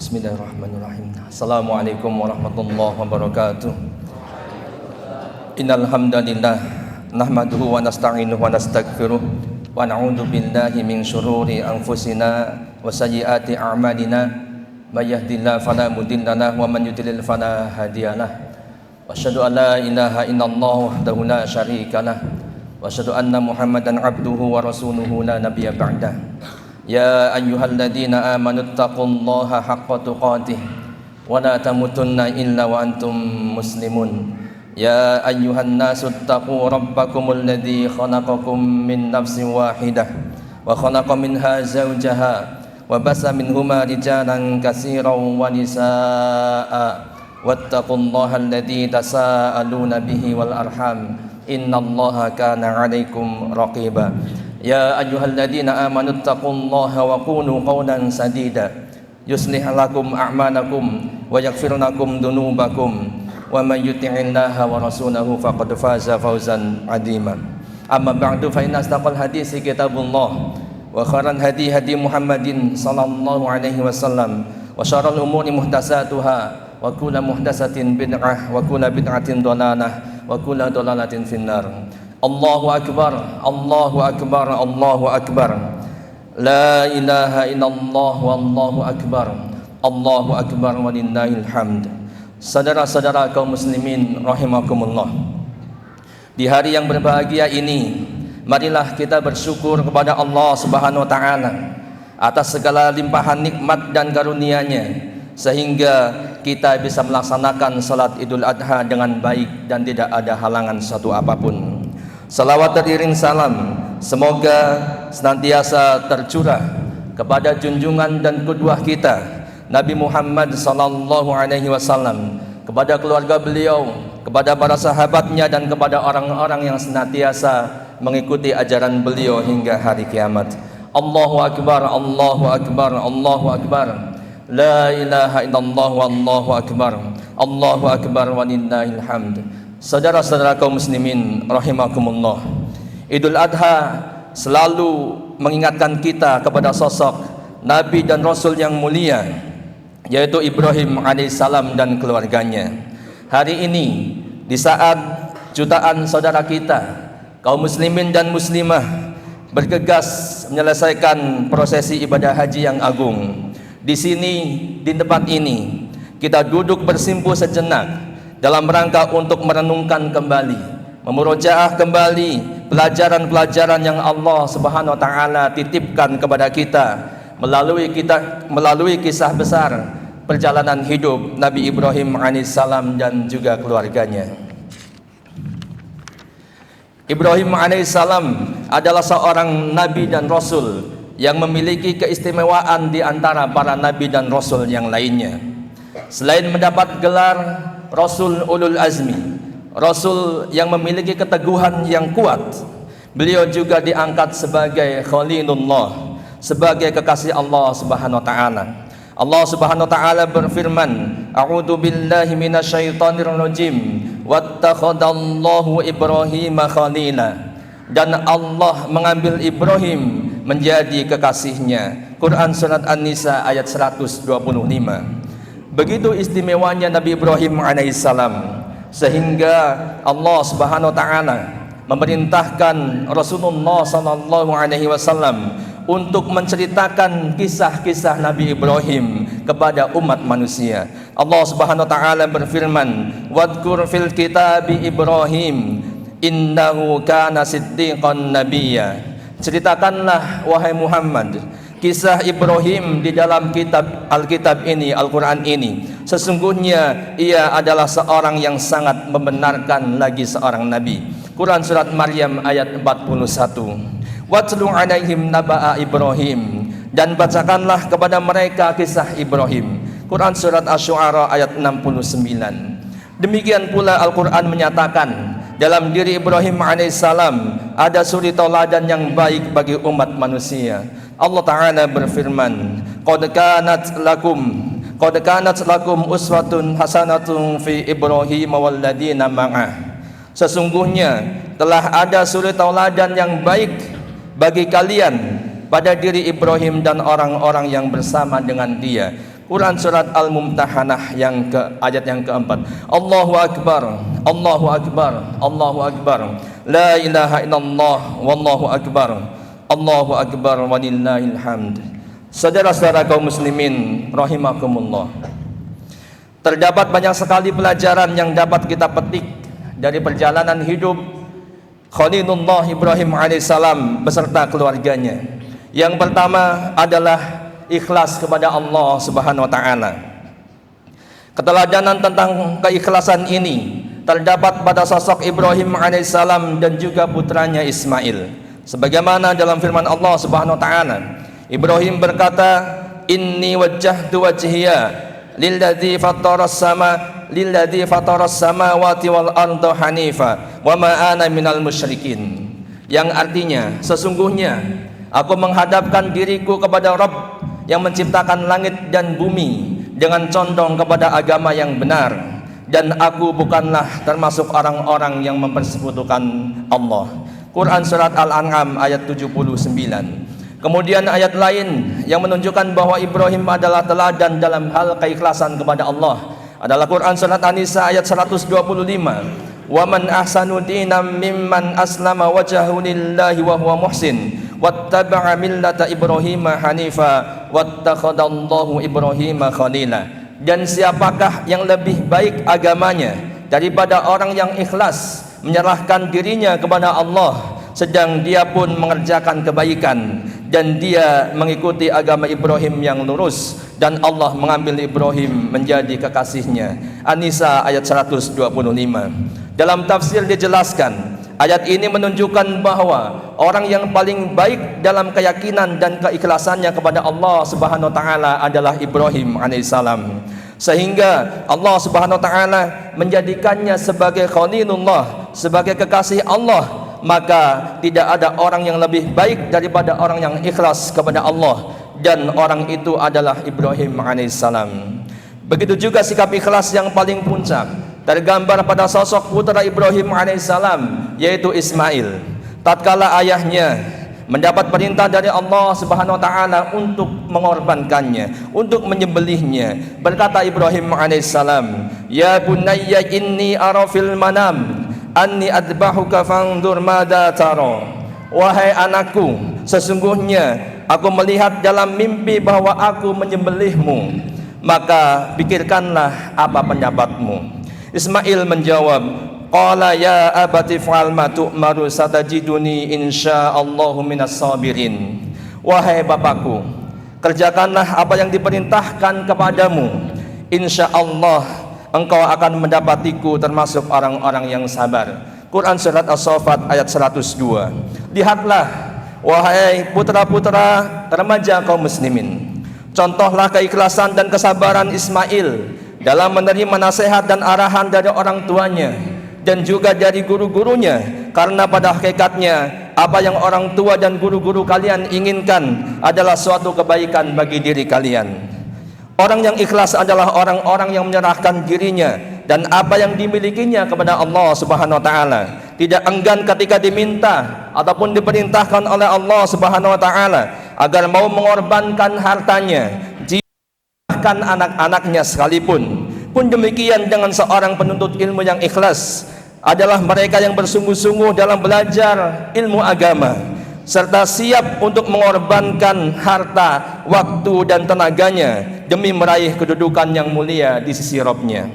Bismillahirrahmanirrahim. Assalamualaikum warahmatullahi wabarakatuh. Innal hamdalillah nahmaduhu wa nasta'inuhu wa nastaghfiruh wa na'udzu billahi min syururi anfusina wa sayyiati a'malina may yahdihillahu fala mudilla lahu wa man yudlil fala hadiyalah. Wa asyhadu an la ilaha illallah wahdahu la syarikalah wa asyhadu anna Muhammadan abduhu wa rasuluhu la nabiyya ba'dah. Ya ayyuhalladzina amanu taqullaha haqqa tuqatih wa la tamutunna illa wa antum muslimun. Ya ayyuhan nasu taqu rabbakumul ladzi khalaqakum min nafsin wahidah wa khalaqa minha zawjaha wa basa minhuma rijalan katsiran wa nisaa wattaqullaha alladzi tasaaluna bihi wal arham innallaha kana 'alaikum raqiba. Ya ayyuhalladzina amanu taqullaha wa qulu qawlan sadida yuslih lakum a'malakum wa yaghfir lakum dhunubakum wa may yuti'illaha wa rasulahu faqad faza fawzan 'azima. Amma ba'du fa inna asdaqal hadisi kitabullah wa khairal hadi hadi Muhammadin sallallahu alaihi wasallam wa syarrul umuri muhdatsatuha wa kullu muhdatsatin bid'ah wa kullu bid'atin dhalalah wa kullu dhalalatin finnar. Allahu akbar, Allahu akbar, Allahu akbar. La ilaha illallah wallahu akbar. Allahu akbar walillahil hamd. Saudara-saudara kaum muslimin rahimakumullah. Di hari yang berbahagia ini, marilah kita bersyukur kepada Allah Subhanahu wa taala atas segala limpahan nikmat dan karunia-Nya sehingga kita bisa melaksanakan salat Idul Adha dengan baik dan tidak ada halangan satu apapun. Salawat teriring salam semoga senantiasa tercurah kepada junjungan dan qudwah kita Nabi Muhammad sallallahu alaihi wasallam, kepada keluarga beliau, kepada para sahabatnya dan kepada orang-orang yang senantiasa mengikuti ajaran beliau hingga hari kiamat. Allahu akbar, Allahu akbar, Allahu akbar. La ilaha illallah wallahu akbar. Allahu akbar walillahil hamd. Saudara-saudara kaum muslimin rahimakumullah, Idul Adha selalu mengingatkan kita kepada sosok Nabi dan Rasul yang mulia, yaitu Ibrahim alaihissalam dan keluarganya. Hari ini, di saat jutaan saudara kita, kaum muslimin dan muslimah, bergegas menyelesaikan prosesi ibadah haji yang agung, di sini, di tempat ini, kita duduk bersimpuh sejenak dalam rangka untuk merenungkan kembali, memurojaah kembali pelajaran-pelajaran yang Allah Subhanahu wa taala titipkan kepada kita melalui kisah besar perjalanan hidup Nabi Ibrahim alaihissalam dan juga keluarganya. Ibrahim alaihissalam adalah seorang nabi dan rasul yang memiliki keistimewaan di antara para nabi dan rasul yang lainnya. Selain mendapat gelar Rasul Ulul Azmi, Rasul yang memiliki keteguhan yang kuat, beliau juga diangkat sebagai Khalilullah, sebagai kekasih Allah Subhanahu wa taala. Allah Subhanahu wa taala berfirman, A'udzu billahi minasyaitonir rajim. Wattakhadallahu Ibrahima khalila. Dan Allah mengambil Ibrahim menjadi kekasihnya. Quran surat An-Nisa ayat 125. Begitu istimewanya Nabi Ibrahim alaihissalam sehingga Allah Subhanahu wa taala memerintahkan Rasulullah sallallahu alaihi wasallam untuk menceritakan kisah-kisah Nabi Ibrahim kepada umat manusia. Allah Subhanahu wa taala berfirman, "Wadhkur fil kitabi Ibrahim innahu kana siddiqan nabiyya." Ceritakanlah wahai Muhammad kisah Ibrahim di dalam kitab Alkitab ini, Al-Quran ini. Sesungguhnya ia adalah seorang yang sangat membenarkan lagi seorang nabi. Quran surat Maryam ayat 41. Watlu alaihim naba'a Ibrahim. Dan bacakanlah kepada mereka kisah Ibrahim. Quran surat Asy-Syu'ara ayat 69. Demikian pula Al-Quran menyatakan dalam diri Ibrahim alaihissalam ada suri tauladan yang baik bagi umat manusia. Allah Ta'ala berfirman, Qad kanat lakum uswatun hasanatun fi Ibrahim walladina ma'ah. Sesungguhnya telah ada suri tauladan yang baik bagi kalian pada diri Ibrahim dan orang-orang yang bersama dengan dia. Quran surat Al-Mumtahanah ayat yang keempat. Allahu Akbar, Allahu Akbar, Allahu Akbar. La ilaha illallah, wallahu akbar. Allahu Akbar walillahil hamd. Saudara-saudara kaum muslimin rahimakumullah. Terdapat banyak sekali pelajaran yang dapat kita petik dari perjalanan hidup Khalilullah Ibrahim alaihissalam beserta keluarganya. Yang pertama adalah ikhlas kepada Allah Subhanahu wa taala. Keteladanan tentang keikhlasan ini terdapat pada sosok Ibrahim alaihissalam dan juga putranya Ismail. Sebagaimana dalam firman Allah Subhanahu wa taala, Ibrahim berkata, "Inni wajjahtu wajhiya lilladzi fataras samawati wal arda hanifa wa ma ana minal musyrikin." Yang artinya, sesungguhnya aku menghadapkan diriku kepada Rabb yang menciptakan langit dan bumi dengan condong kepada agama yang benar, dan aku bukanlah termasuk orang-orang yang mempersekutukan Allah. Quran surat Al-An'am ayat 79. Kemudian ayat lain yang menunjukkan bahwa Ibrahim adalah teladan dalam hal keikhlasan kepada Allah adalah Quran surat An-Nisa ayat 125. Wa man ahsanu dinan mimman aslama wajhahu lillahi wa huwa muhsin wattaba'a millata Ibrahim hanifa wattakhadallahu Ibrahim khalila. Dan siapakah yang lebih baik agamanya daripada orang yang ikhlas menyerahkan dirinya kepada Allah sedang dia pun mengerjakan kebaikan, dan dia mengikuti agama Ibrahim yang lurus, dan Allah mengambil Ibrahim menjadi kekasihnya. An-Nisa ayat 125. Dalam tafsir dijelaskan, ayat ini menunjukkan bahwa orang yang paling baik dalam keyakinan dan keikhlasannya kepada Allah Subhanahu wa taala adalah Ibrahim alaihissalam, sehingga Allah Subhanahu wa taala menjadikannya sebagai Khalilullah, sebagai kekasih Allah. Maka tidak ada orang yang lebih baik daripada orang yang ikhlas kepada Allah, dan orang itu adalah Ibrahim alaihissalam. Begitu juga sikap ikhlas yang paling puncak tergambar pada sosok putra Ibrahim alaihissalam, yaitu Ismail. Tatkala ayahnya mendapat perintah dari Allah Subhanahu wa taala untuk mengorbankannya, untuk menyembelihnya, berkata Ibrahim alaihissalam, "Ya bunayya inni ara fil manam anni adbahuka fanzur madza tara." Wahai anakku, sesungguhnya aku melihat dalam mimpi bahwa aku menyembelihmu, maka pikirkanlah apa pendapatmu. Ismail menjawab, qala ya abati fa'al ma tu'maru satajiduni insyaallahu minas sabirin. Wahai bapakku, kerjakanlah apa yang diperintahkan kepadamu, insyaallah engkau akan mendapatiku termasuk orang-orang yang sabar. Quran surat As-Saffat ayat 102. Lihatlah wahai putra-putra remaja kaum muslimin, contohlah keikhlasan dan kesabaran Ismail dalam menerima nasihat dan arahan dari orang tuanya dan juga dari guru-gurunya, karena pada hakikatnya apa yang orang tua dan guru-guru kalian inginkan adalah suatu kebaikan bagi diri kalian. Orang yang ikhlas adalah orang-orang yang menyerahkan dirinya dan apa yang dimilikinya kepada Allah Subhanahu wa taala, tidak enggan ketika diminta ataupun diperintahkan oleh Allah Subhanahu wa taala agar mau mengorbankan hartanya, bahkan anak-anaknya sekalipun. Pun demikian dengan seorang penuntut ilmu yang ikhlas adalah mereka yang bersungguh-sungguh dalam belajar ilmu agama, serta siap untuk mengorbankan harta, waktu dan tenaganya demi meraih kedudukan yang mulia di sisi Rabb-Nya.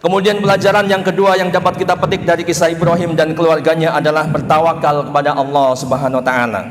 Kemudian pelajaran yang kedua yang dapat kita petik dari kisah Ibrahim dan keluarganya adalah bertawakal kepada Allah Subhanahu wa taala.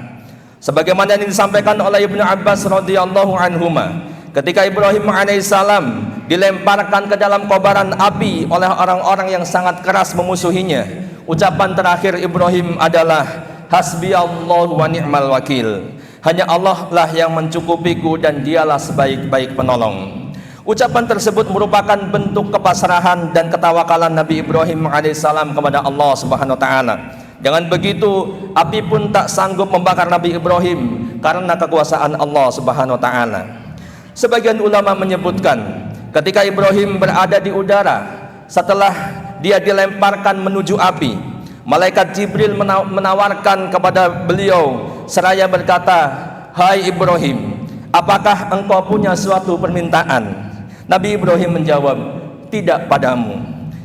Sebagaimana yang disampaikan oleh Ibnu Abbas radhiyallahu anhuma, ketika Ibrahim alaihissalam dilemparkan ke dalam kobaran api oleh orang-orang yang sangat keras memusuhinya, ucapan terakhir Ibrahim adalah hasbiyallahu wa ni'mal wakil. Hanya Allah lah yang mencukupiku dan dialah sebaik-baik penolong. Ucapan tersebut merupakan bentuk kepasrahan dan ketawakalan Nabi Ibrahim alaihissalam kepada Allah Subhanahu wa taala. Dengan begitu, api pun tak sanggup membakar Nabi Ibrahim karena kekuasaan Allah Subhanahu wa taala. Sebagian ulama menyebutkan, ketika Ibrahim berada di udara setelah dia dilemparkan menuju api, malaikat Jibril menawarkan kepada beliau seraya berkata, "Hai Ibrahim, apakah engkau punya suatu permintaan? Nabi Ibrahim menjawab, tidak padamu.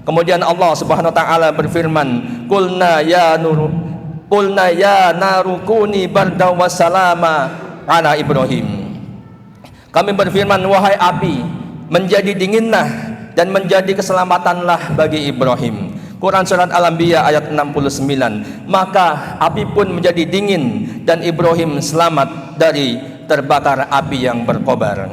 Kemudian Allah Subhanahu wa taala berfirman, Qulna ya narukuni bardaw wassalama ala Ibrahim. Kami berfirman, wahai api, menjadi dinginlah dan menjadi keselamatanlah bagi Ibrahim. Quran Surat Al-Anbiya ayat 69. Maka api pun menjadi dingin dan Ibrahim selamat dari terbakar api yang berkobar.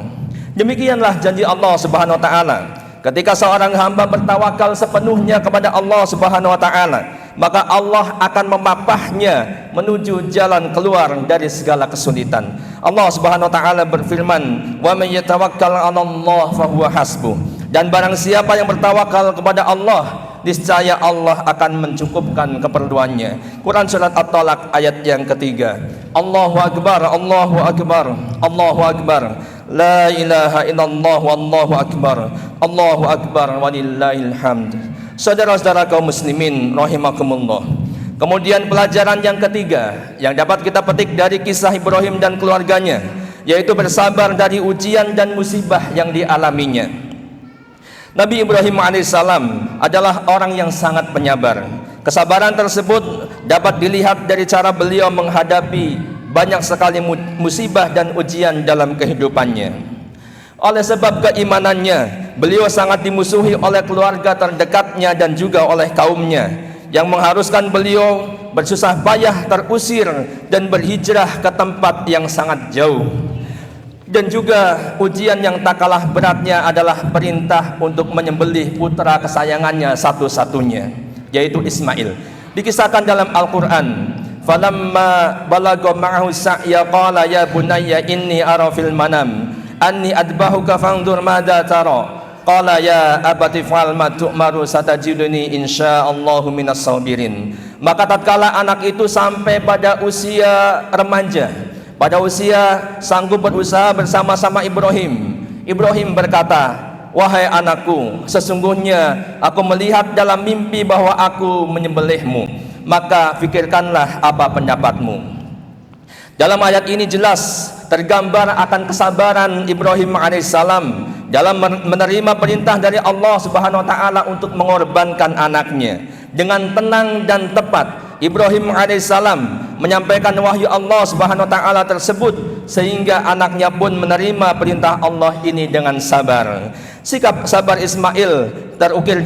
Demikianlah janji Allah Subhanahu wa taala. Ketika seorang hamba bertawakal sepenuhnya kepada Allah Subhanahu wa taala, maka Allah akan memapahnya menuju jalan keluar dari segala kesulitan. Allah Subhanahu wa taala berfirman, "Wa may yatawakkal 'alallahi fahuwa hasbuh." Dan barang siapa yang bertawakal kepada Allah, niscaya Allah akan mencukupkan keperluannya. Quran Surat At-Talaq ayat yang ketiga. Allahu Akbar, Allahu Akbar, Allahu Akbar. La ilaha illallah wallahu akbar. Allahu akbar walillahil hamd. Saudara-saudara kaum muslimin rahimakumullah. Kemudian pelajaran yang ketiga yang dapat kita petik dari kisah Ibrahim dan keluarganya, yaitu bersabar dari ujian dan musibah yang dialaminya. Nabi Ibrahim alaihissalam adalah orang yang sangat penyabar. Kesabaran tersebut dapat dilihat dari cara beliau menghadapi banyak sekali musibah dan ujian dalam kehidupannya. Oleh sebab keimanannya, beliau sangat dimusuhi oleh keluarga terdekatnya dan juga oleh kaumnya, yang mengharuskan beliau bersusah payah terusir dan berhijrah ke tempat yang sangat jauh. Dan juga ujian yang tak kalah beratnya adalah perintah untuk menyembelih putra kesayangannya satu-satunya, yaitu Ismail. Dikisahkan dalam Al-Quran, falamma balagha ma'ahu sa'ya qala ya bunayya inni ara fil manam anni adbahuka fanzur madza tara qala ya abati fa'al ma tu'maru satajiduni insyaallahu minas sabirin. Maka tatkala anak itu sampai pada usia remaja, pada usia sanggup berusaha bersama-sama Ibrahim berkata, wahai anakku, sesungguhnya aku melihat dalam mimpi bahwa aku menyembelihmu, maka fikirkanlah apa pendapatmu. Dalam ayat ini jelas tergambar akan kesabaran Ibrahim alaihissalam dalam menerima perintah dari Allah Subhanahu wa taala untuk mengorbankan anaknya. Dengan tenang dan tepat Ibrahim alaihissalam menyampaikan wahyu Allah Subhanahu wa taala tersebut, sehingga anaknya pun menerima perintah Allah ini dengan sabar. Sikap sabar Ismail terukir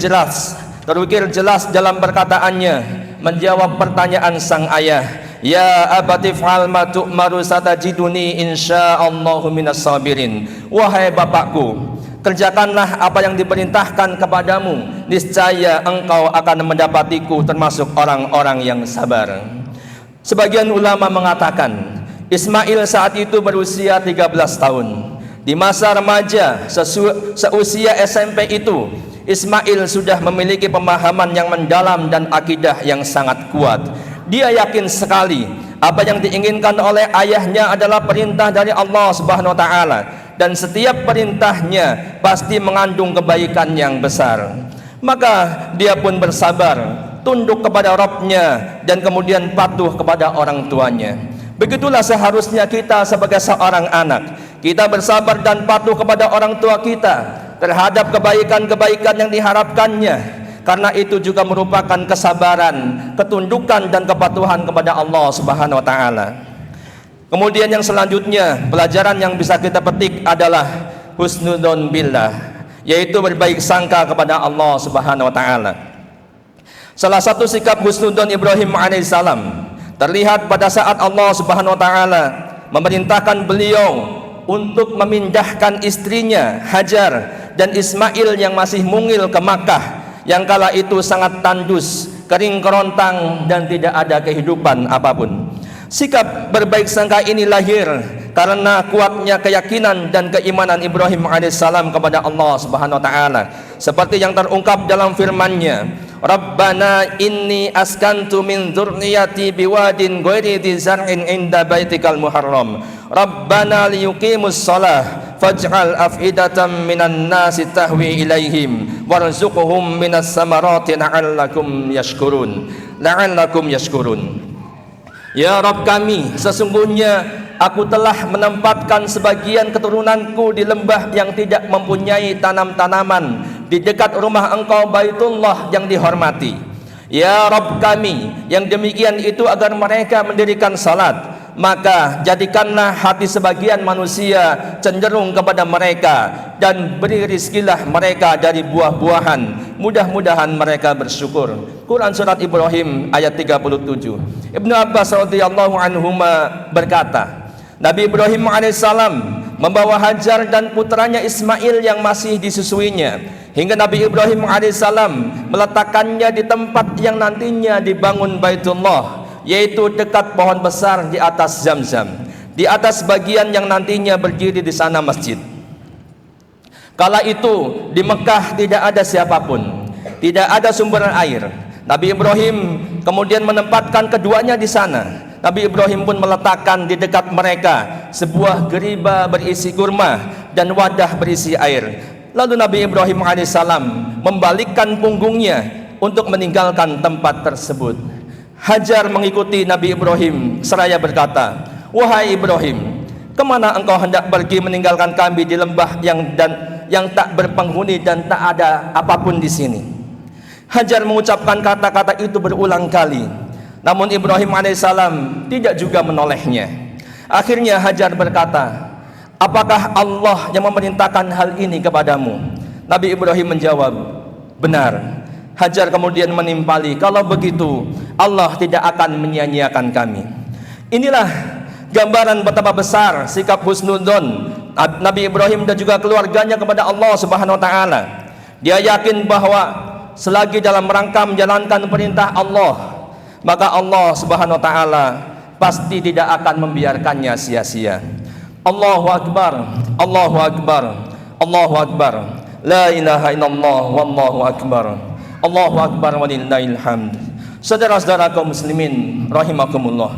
jelas dalam perkataannya menjawab pertanyaan sang ayah, ya abati fa'al ma tu'maru satajiduni insyaallahu minas sabirin. Wahai bapakku, kerjakanlah apa yang diperintahkan kepadamu, niscaya engkau akan mendapatiku termasuk orang-orang yang sabar. Sebagian ulama mengatakan Ismail saat itu berusia 13 tahun. Di masa remaja, seusia SMP itu, Ismail sudah memiliki pemahaman yang mendalam dan akidah yang sangat kuat. Dia yakin sekali apa yang diinginkan oleh ayahnya adalah perintah dari Allah Subhanahu wa taala, dan setiap perintahnya pasti mengandung kebaikan yang besar. Maka dia pun bersabar, tunduk kepada Rabb-nya, dan kemudian patuh kepada orang tuanya. Begitulah seharusnya kita sebagai seorang anak. Kita bersabar dan patuh kepada orang tua kita terhadap kebaikan-kebaikan yang diharapkannya, karena itu juga merupakan kesabaran, ketundukan dan kepatuhan kepada Allah Subhanahu wa taala. Kemudian yang selanjutnya, pelajaran yang bisa kita petik adalah husnudzon billah, yaitu berbaik sangka kepada Allah Subhanahu wa taala. Salah satu sikap husnudzon Ibrahim alaihissalam terlihat pada saat Allah Subhanahu wa taala memerintahkan beliau untuk memindahkan istrinya Hajar dan Ismail yang masih mungil ke Makkah, yang kala itu sangat tandus, kering kerontang dan tidak ada kehidupan apapun. Sikap berbaik sangka ini lahir karena kuatnya keyakinan dan keimanan Ibrahim alaihissalam kepada Allah Subhanahu wa taala, seperti yang terungkap dalam firman-Nya, Rabbana inni askantu min dzurriyyati biwadin ghairi dzi zar'in 'inda baitikal muharram Rabbana liyuqimus shalah faj'al af'idatan minan nasi tahwi ilaihim warzuqhum minas samarati la'allakum yashkurun. Ya Rabb kami, sesungguhnya aku telah menempatkan sebagian keturunanku di lembah yang tidak mempunyai tanam-tanaman di dekat rumah engkau Baitullah yang dihormati. Ya Rabb kami, yang demikian itu agar mereka mendirikan salat, maka jadikanlah hati sebagian manusia cenderung kepada mereka, dan beri rizkilah mereka dari buah-buahan, mudah-mudahan mereka bersyukur. Quran Surat Ibrahim ayat 37. Ibnu Abbas radhiyallahu anhuma berkata, Nabi Ibrahim alaihissalam membawa Hajar dan putranya Ismail yang masih disusuinya, hingga Nabi Ibrahim alaihissalam meletakkannya di tempat yang nantinya dibangun Baitullah, yaitu dekat pohon besar di atas Zamzam, di atas bagian yang nantinya berdiri di sana masjid. Kala itu di Mekah tidak ada siapapun, tidak ada sumber air. Nabi Ibrahim kemudian menempatkan keduanya di sana. Nabi Ibrahim pun meletakkan di dekat mereka sebuah geriba berisi kurma dan wadah berisi air. Lalu Nabi Ibrahim alaihissalam membalikkan punggungnya untuk meninggalkan tempat tersebut. Hajar mengikuti Nabi Ibrahim seraya berkata, wahai Ibrahim, kemana engkau hendak pergi meninggalkan kami di lembah yang tak berpenghuni dan tak ada apapun di sini? Hajar mengucapkan kata-kata itu berulang kali, namun Ibrahim alaihissalam tidak juga menolehnya. Akhirnya Hajar berkata, apakah Allah yang memerintahkan hal ini kepadamu? Nabi Ibrahim menjawab, benar. Hajar kemudian menimpali, kalau begitu Allah tidak akan menyia-nyiakan kami. Inilah gambaran betapa besar sikap husnudzon Nabi Ibrahim dan juga keluarganya kepada Allah Subhanahu wa taala. Dia yakin bahwa selagi dalam rangka menjalankan perintah Allah, maka Allah Subhanahu wa taala pasti tidak akan membiarkannya sia-sia. Allahu akbar, Allahu akbar, Allahu akbar. La ilaha illallah wallahu akbar. Allahu akbar walillahil hamd. Saudara-saudara kaum muslimin rahimakumullah.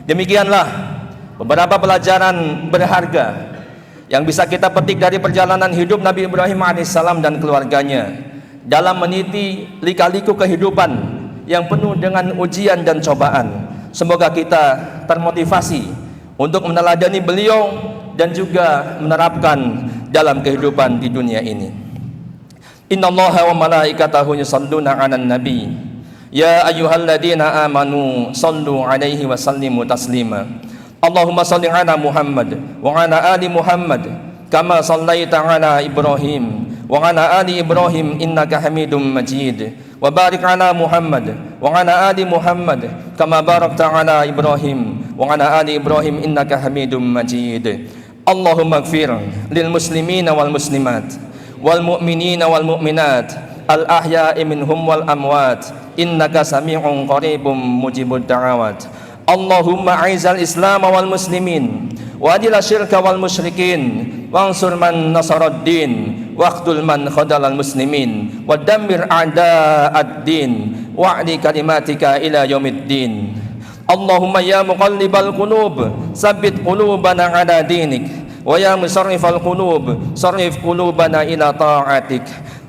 Demikianlah beberapa pelajaran berharga yang bisa kita petik dari perjalanan hidup Nabi Ibrahim alaihissalam dan keluarganya dalam meniti lika-liku kehidupan yang penuh dengan ujian dan cobaan. Semoga kita termotivasi untuk meneladani beliau dan juga menerapkan dalam kehidupan di dunia ini. Innallaha wa malaikatahu yusholluna 'alan nabi. Ya ayyuhalladzina amanu shallu 'alaihi wa sallimu taslima. Allahumma shalli 'ala Muhammad wa 'ala ali Muhammad kama shallaita 'ala Ibrahim wa 'ala ali Ibrahim innaka Hamidum Majid. Wa barik 'ala Muhammad wa 'ala ali Muhammad kama barakta 'ala Ibrahim wa 'ala ali Ibrahim innaka Hamidum Majid. Allahumma ighfir lil muslimina wal muslimat wal mu'minina wal mu'minat al ahya'i minhum wal amwat innaka sami'un qaribum mujibud da'awat. Allahumma aizal islam wal muslimin wa adil syirka wal musyrikin wansur man nasaraddin waqtul man khadalal muslimin wa dammir a'da'ad-din wa'li kalimatika ila yaumiddin. Allahumma ya muqallibal qulub sabbit qulubana ala dinik wa ya musarrifal qulub sarrif qulubana ila ta'atik.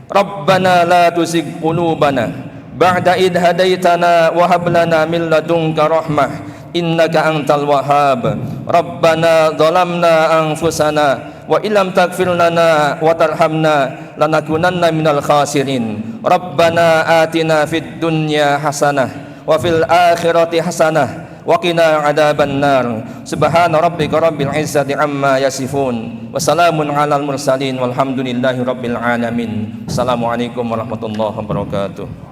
Rabbana la tuzigh qulubana ba'da idh hadaitana wa hab lana min ladunka rahmah innaka antal wahhab. Rabbana dhalamna anfusana wa illam taghfir lana wa tarhamna lanakunanna minal khasirin. Rabbana atina fid dunya hasanah wa fil akhirati hasanah wa qina adzaban nar. Subhana rabbika rabbil izzati amma yasifun wa salamun alal mursalin walhamdulillahi rabbil alamin. Assalamualaikum warahmatullahi wabarakatuh.